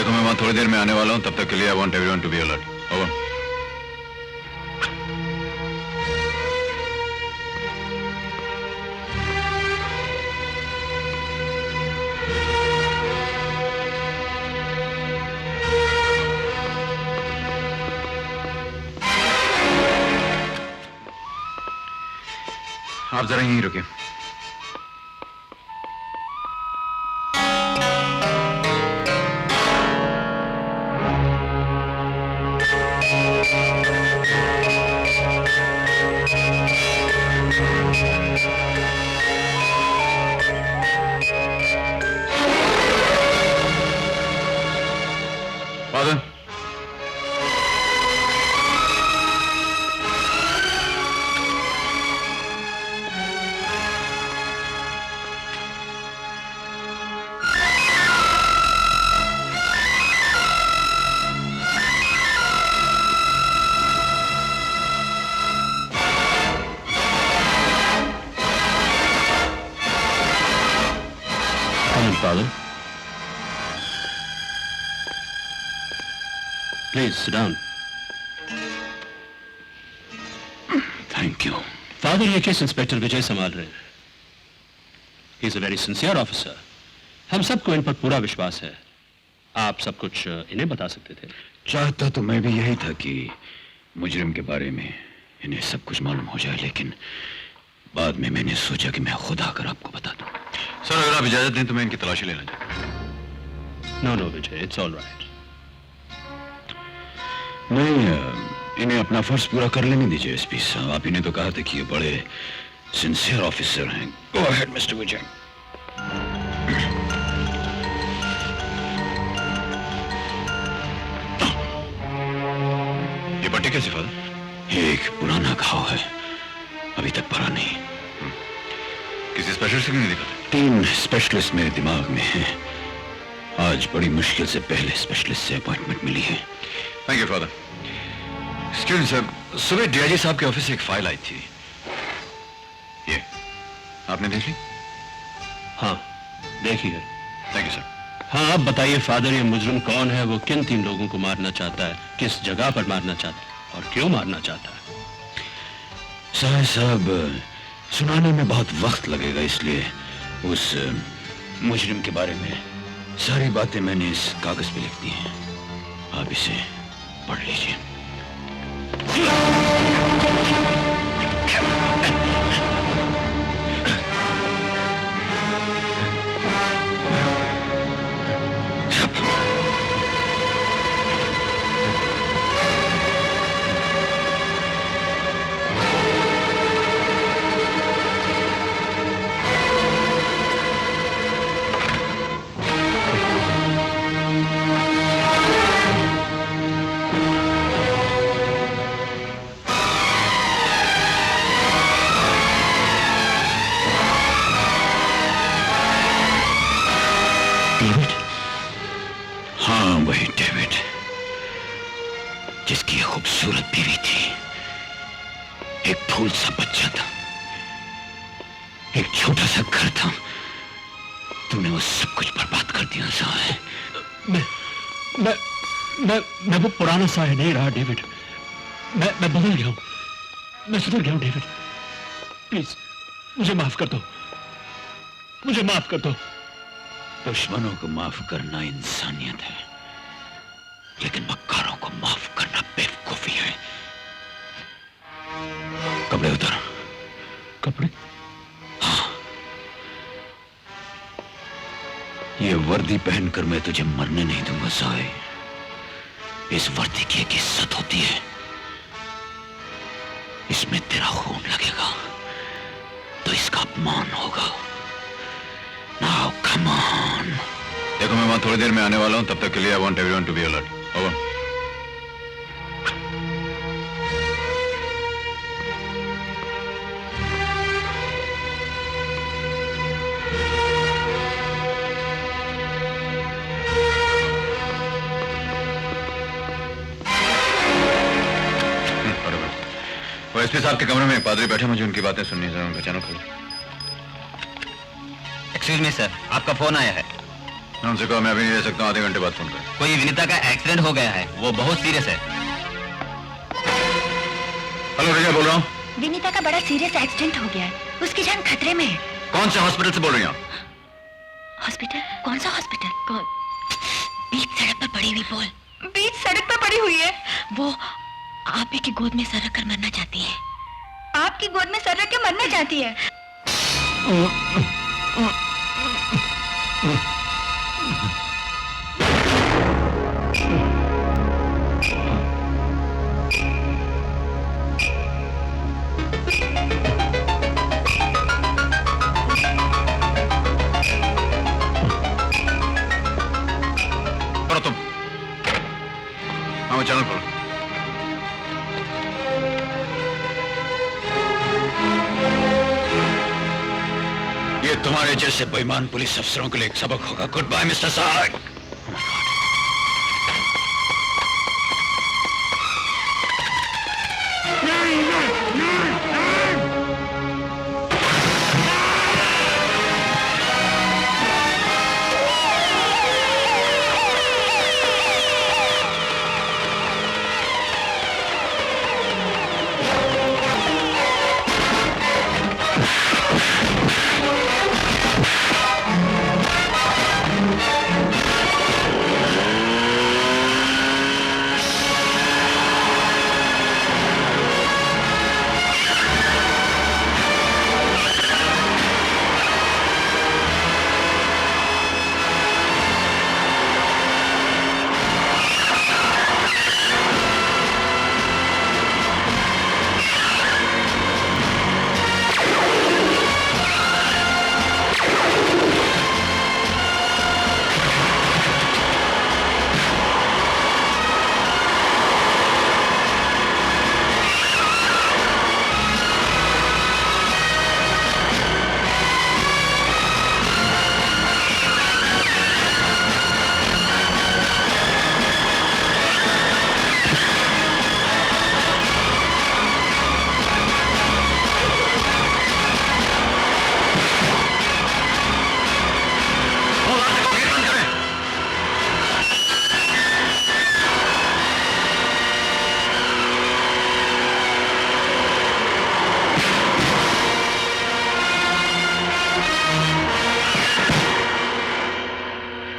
देखो मैं वहां थोड़ी देर में आने वाला हूं, तब तक के लिए I want everyone to be alert. Over. आप जरा यहीं रुकिए। Father, Father, please sit down. Thank you. Father, ये केस इंस्पेक्टर विजय संभाल रहे हैं। He is a very sincere officer. हम सबको इन पर पूरा विश्वास है। आप सब कुछ इन्हें बता सकते थे। चाहता तो मैं भी यही था कि मुजरिम के बारे में इन्हें सब कुछ मालूम हो जाए, लेकिन बाद में मैंने सोचा कि मैं खुद आकर आपको बता दूं। सर, अगर आप इजाजत दें तो मैं इनकी तलाशी लेना चाहता हूं। No no Vijay, it's all right. नहीं, इन्हें अपना फर्ज पूरा कर लेने दीजिए एसपी साहब। आप इन्हें तो कहा था कि ये बड़े सिंसियर ऑफिसर हैं। गो अहेड मिस्टर विजय। ये पट्टी कैसे फादर? एक पुराना घाव है, अभी तक भरा नहीं। किसी स्पेशलिस्ट से नहीं दिखा? 3 स्पेशलिस्ट मेरे दिमाग में हैं। आज बड़ी मुश्किल से पहले स्पेशलिस्ट से अपॉइंटमेंट मिली है। Thank you father. Excuse sir, सुबह डीआईजी साहब के ऑफिस से एक फाइल आई थी। ये आपने देख ली? हाँ, देखी है। Thank you sir. हाँ, अब बताइए फादर, ये मुजरिम कौन है? वो किन 3 लोगों को मारना चाहता है? किस जगह पर मारना चाहता है और क्यों मारना चाहता है? साहब, सुनाने में बहुत वक्त लगेगा, इसलिए उस मुजरिम के बारे में सारी बातें मैंने इस कागज पे लिख दी हैं। आप इसे पढ़ लीजिए। हाँ, वही डेविड, जिसकी खूबसूरत बीवी थी, एक फूल सा बच्चा था, एक छोटा सा घर था। तूने वो सब कुछ बर्बाद कर दिया साहब। मैं वो पुराना साया नहीं रहा डेविड। मैं बदल गया हूं। मैं सुधर गया हूं डेविड। प्लीज मुझे माफ कर दो। मुझे माफ कर दो। दुश्मनों को माफ करना इंसानियत है, लेकिन मक्कारों को माफ करना बेवकूफी है। कपड़े उतार। कपड़े? हाँ, ये वर्दी पहनकर मैं तुझे मरने नहीं दूंगा साए। इस वर्दी की एक इज्जत होती है, इसमें तेरा खून लगेगा तो इसका अपमान होगा। Now come on। देखो मैं वहां थोड़ी देर में आने वाला हूं, तब तक के लिए I want everyone to be alert. Over. वो एसपी साहब के कमरे में एक पादरी बैठे, मुझे उनकी बातें सुननी है। उनका चैनल खोलो। एक्सक्यूज मी सर, आपका फोन आया है। उनसे कहा मैं अभी नहीं रह सकता, आधे घंटे बाद फोन कर। कोई विनीता का एक्सीडेंट हो गया है, वो बहुत सीरियस है। हेलो विजय बोल रहा हूँ। विनीता का बड़ा सीरियस एक्सीडेंट हो गया है, उसकी जान खतरे में है। कौन से हॉस्पिटल से बोल रही हैं आप? हॉस्पिटल? कौन सा हॉस्पिटल? कौन? बीच सड़क पर पड़ी हुई बोल। बीच सड़क पर पड़ी हुई है? वो आप ही की गोद में सर रख कर मरना चाहती है। आपकी गोद में सर रख के मरना चाहती है? करो तुम। हाँ चैनल खोलो। ये तुम्हारे जैसे बेईमान पुलिस अफसरों के लिए एक सबक होगा। गुड बाय मिस्टर साहब।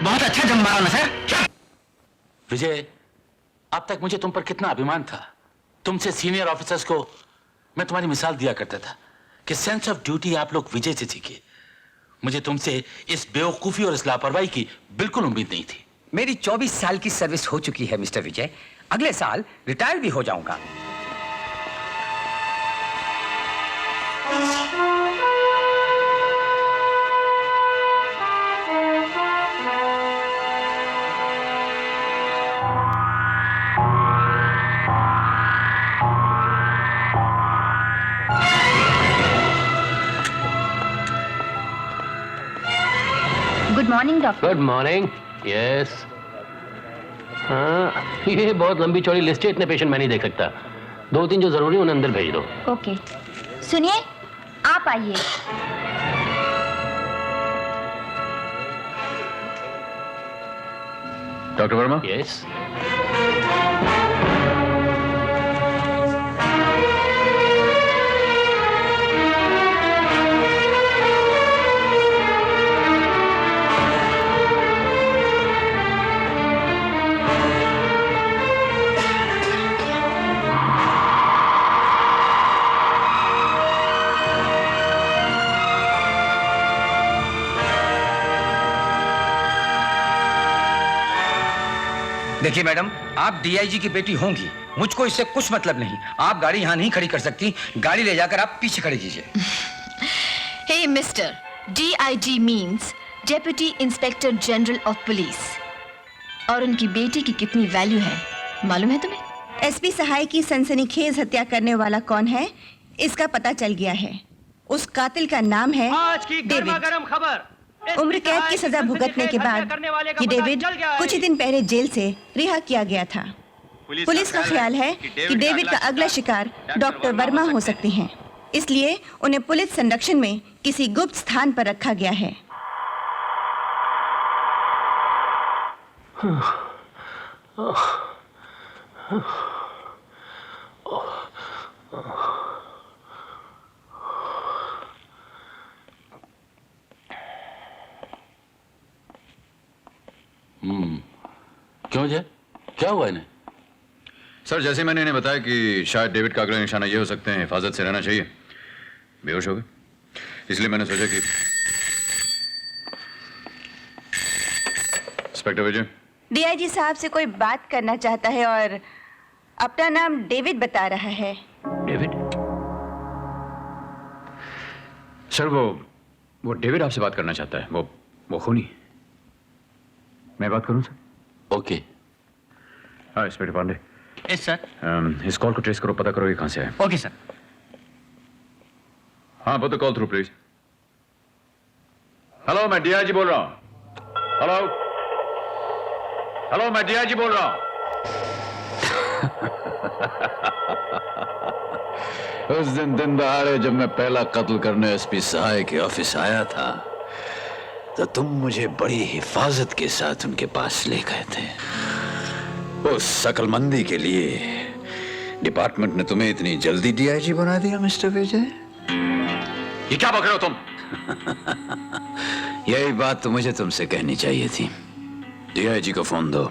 बहुत अच्छा जम मारा ना सर। विजय, अब तक मुझे तुम पर कितना अभिमान था। तुमसे सीनियर ऑफिसर्स को मैं तुम्हारी मिसाल दिया करता था कि सेंस ऑफ ड्यूटी आप लोग विजय से सीखिए। मुझे तुमसे इस बेवकूफी और इस लापरवाही की बिल्कुल उम्मीद नहीं थी। मेरी 24 साल की सर्विस हो चुकी है मिस्टर विजय। अगले साल रिटायर भी हो जाऊंगा। Good morning doctor. Good morning. Yes. हाँ, ये बहुत लंबी चौड़ी लिस्ट है, इतने पेशेंट मैं नहीं देख सकता। 2-3 जो जरूरी उन्हें अंदर भेज दो। ओके। सुनिए, आप आइए। डॉक्टर वर्मा। यस। देखिए मैडम, आप डीआईजी की बेटी होंगी, मुझको इससे कुछ मतलब नहीं। आप गाड़ी यहाँ नहीं खड़ी कर सकती। गाड़ी ले जाकर आप पीछे खड़ी कीजिए। Hey mister, DIG means deputy inspector general of police. और उनकी बेटी की कितनी वैल्यू है मालूम है तुम्हें? एसपी सहाय की सनसनीखेज हत्या करने वाला कौन है, इसका पता चल गया है। उस कातिल का नाम है डेविड। खबर। उम्र कैद की सजा भुगतने के बाद ये डेविड कुछ ही दिन पहले जेल से रिहा किया गया था। पुलिस का ख्याल है कि डेविड का अगला शिकार डॉक्टर वर्मा हो सकते हैं, इसलिए उन्हें पुलिस संरक्षण में किसी गुप्त स्थान पर रखा गया है। क्यों जय, क्या हुआ इन्हें? सर, जैसे मैंने इन्हें बताया कि शायद डेविड का अगला निशाना ये हो सकते हैं, हिफाजत से रहना चाहिए, बेहोश हो गए। इसलिए मैंने सोचा कि इंस्पेक्टर विजय, डीआईजी साहब से कोई बात करना चाहता है और अपना नाम डेविड बता रहा है। डेविड? सर, वो डेविड आपसे बात करना चाहता है। वो खूनी। मैं बात करूं सर? ओके। हाँ इंस्पेक्टर पांडे। Yes sir. इस कॉल को ट्रेस करो, पता करो ये कहां से है। Okay sir. हाँ, put the call through please. Hello, मैं डीआईजी बोल रहा हूं। हेलो, मैं डीआईजी बोल रहा हूं। उस दिन दहाड़े जब मैं पहला कत्ल करने एसपी सहाय के ऑफिस आया था, तो तुम मुझे बड़ी हिफाजत के साथ उनके पास ले गए थे। उस शकलमंदी के लिए डिपार्टमेंट ने तुम्हें इतनी जल्दी डीआईजी बना दिया मिस्टर विजय? ये क्या बक रहे हो तुम? यही बात तो मुझे तुमसे कहनी चाहिए थी। डीआईजी को फोन दो।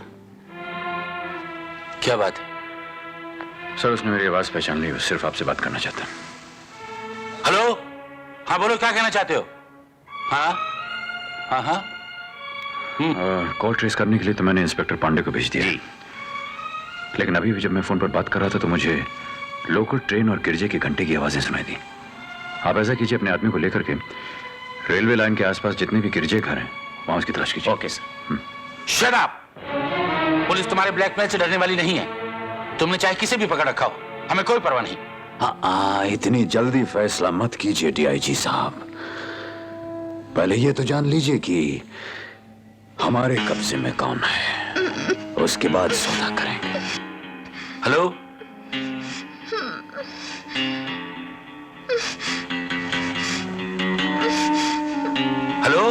क्या बात है? सर, उसने मेरी आवाज पहचान ली, वो सिर्फ आपसे बात करना चाहता है। हेलो, हाँ बोलो, क्या कहना चाहते हो? हाँ हाँ हाँ। कॉल ट्रेस करने के लिए तो मैंने इंस्पेक्टर पांडे को भेज दिया, लेकिन अभी भी जब मैं फोन पर बात कर रहा था तो मुझे लोकल ट्रेन और गिरजे के घंटे की आवाजें सुनाई दी। आप ऐसा कीजिए, अपने आदमी को लेकर के रेलवे लाइन के आसपास जितने भी गिरजे घर हैं वहां उसकी तलाश कीजिए। Okay sir. Shut up! Police तुम्हारे ब्लैकमेल से डरने वाली नहीं है। तुमने चाहे किसे भी पकड़ रखा हो, हमें कोई परवाह नहीं। हाँ, इतनी जल्दी फैसला मत कीजिए डीआईजी साहब। पहले ये तो जान लीजिए कि हमारे कब्जे में कौन है, उसके बाद सौदा करेंगे। Hello, hello,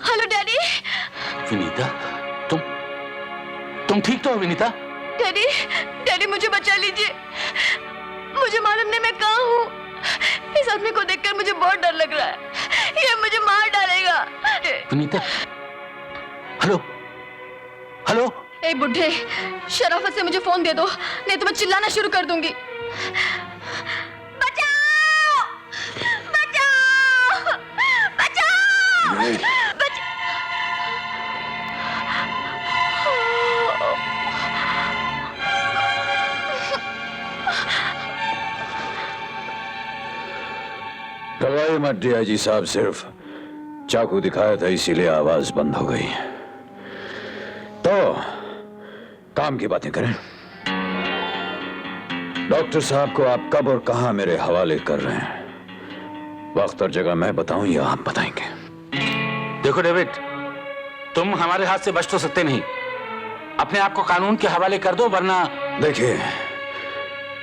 hello daddy. Vinita, तुम ठीक तो हो विनीता? डैडी, डैडी मुझे बचा लीजिए। मुझे मालूम नहीं मैं कहाँ हूँ। इस आदमी को देखकर मुझे बहुत डर लग रहा है। ये मुझे मार डालेगा। Vinita, hello hello. ए बुढ़े, शराफत से मुझे फोन दे दो, नहीं तो मैं चिल्लाना शुरू कर दूंगी। बचाओ! बचाओ! बचाओ! घबराइए मत डीआईजी साहब, सिर्फ चाकू दिखाया था इसीलिए आवाज बंद हो गई। तो काम की बातें करें। डॉक्टर साहब को आप कब और कहां मेरे हवाले कर रहे हैं? वक्त और जगह मैं बताऊं या आप बताएंगे? देखो डेविड, तुम हमारे हाथ से बच तो सकते नहीं। अपने आप को कानून के हवाले कर दो, वरना। देखिए,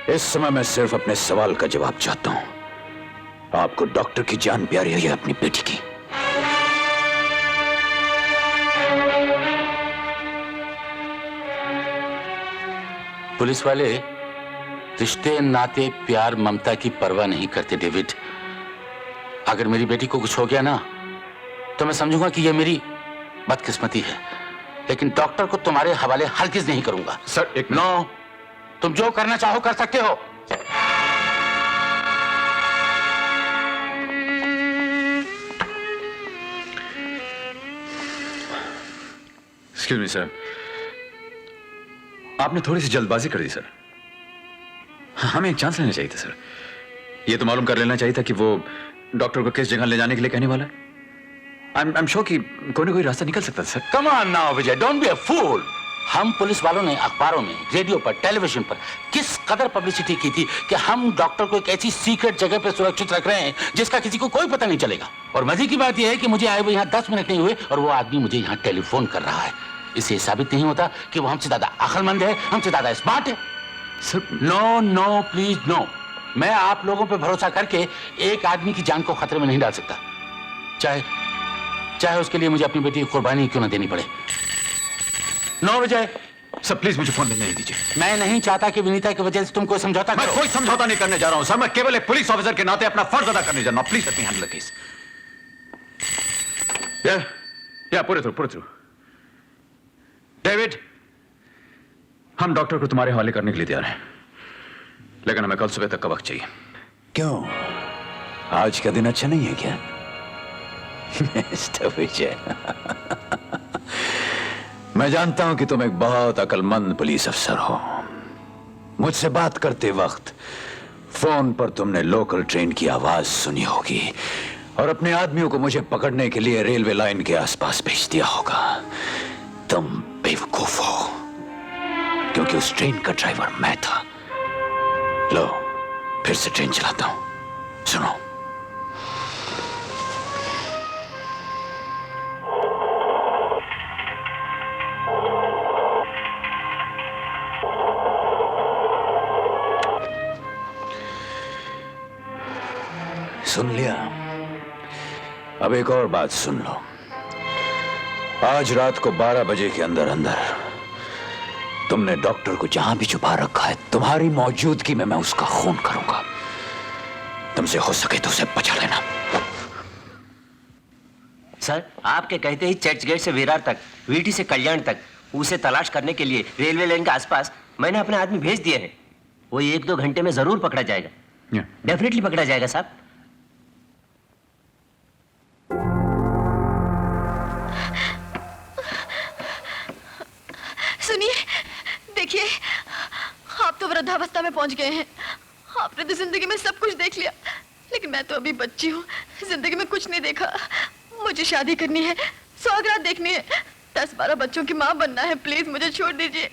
इस समय मैं सिर्फ अपने सवाल का जवाब चाहता हूं। आपको डॉक्टर की जान प्यारी है या अपनी बेटी की? पुलिस वाले रिश्ते, नाते, प्यार, ममता की परवाह नहीं करते डेविड। अगर मेरी बेटी को कुछ हो गया ना, तो मैं समझूंगा कि यह मेरी बदकिस्मती है, लेकिन डॉक्टर को तुम्हारे हवाले हरगिज नहीं करूंगा। सर, एक नो, तुम जो करना चाहो कर सकते हो। एक्सक्यूज मी सर, आपने थोड़ी सी जल्दबाजी कर दी सर। हमें एक चांस लेना चाहिए था सर। ये तो मालूम कर लेना चाहिए था कि वो डॉक्टर को किस जगह ले जाने के लिए कहने वाला है। आई एम श्योर कि कोई ना कोई रास्ता निकल सकता था sir. Come on now Vijay, don't be a fool. हम पुलिस वालों ने अखबारों में, रेडियो पर, टेलीविजन पर किस कदर पब्लिसिटी की थी कि हम डॉक्टर को एक ऐसी सीक्रेट जगह पर सुरक्षित रख रहे हैं जिसका किसी को कोई पता नहीं चलेगा। और मजे की बात यह है कि मुझे आए हुए यहाँ 10 मिनट नहीं हुए और वो आदमी मुझे यहाँ टेलीफोन कर रहा है। इससे साबित नहीं होता कि वो हमसे ज्यादा अक्लमंद है, हमसे ज्यादा स्मार्ट है। Sir, no no please no. मैं आप लोगों पे भरोसा करके एक आदमी की जान को खतरे में नहीं डाल सकता, चाहे उसके लिए मुझे अपनी बेटी की कुर्बानी क्यों ना देनी पड़े। 9 बजे। सर प्लीज मुझे फोन लेने दीजिए। मैं नहीं चाहता कि विनीता की वजह से तुम कोई समझौता मैं करो। कोई समझौता नहीं करने जा रहा हूं सर, मैं केवल एक पुलिस ऑफिसर के नाते अपना फर्ज अदा करने जा रहा हूं। Please let me handle the case. या पूरे थ्रू। डेविड, हम डॉक्टर को तुम्हारे हवाले करने के लिए तैयार हैं, लेकिन हमें कल सुबह तक का वक्त चाहिए। क्यों, आज का दिन अच्छा नहीं है क्या? मिस्टर विजय, मैं जानता हूं कि तुम एक बहुत अक्लमंद पुलिस अफसर हो। मुझसे बात करते वक्त फोन पर तुमने लोकल ट्रेन की आवाज सुनी होगी और अपने आदमियों को मुझे पकड़ने के लिए रेलवे लाइन के आसपास भेज दिया होगा। तुम बेवकूफ हो, क्योंकि उस ट्रेन का ड्राइवर मैं था। लो, फिर से ट्रेन चलाता हूं, सुनो। सुन लिया? अब एक और बात सुन लो। आज रात को 12 बजे के अंदर अंदर तुमने डॉक्टर को जहां भी छुपा रखा है, तुम्हारी मौजूदगी में मैं उसका खून करूंगा। तुमसे हो सके तो उसे बचा लेना। सर, आपके कहते ही चर्च गेट से विरार तक, वीटी से कल्याण तक उसे तलाश करने के लिए रेलवे लाइन के आसपास मैंने अपने आदमी भेज दिए हैं। वो 1-2 घंटे में जरूर पकड़ा जाएगा। डेफिनेटली पकड़ा जाएगा साहब। सुनिए, देखिए, आप तो वृद्धावस्था में पहुंच गए हैं। आपने तो जिंदगी में सब कुछ देख लिया, लेकिन मैं तो अभी बच्ची हूँ, जिंदगी में कुछ नहीं देखा। मुझे शादी करनी है, सौगात देखनी है, 10-12 बच्चों की माँ बनना है। प्लीज मुझे छोड़ दीजिए।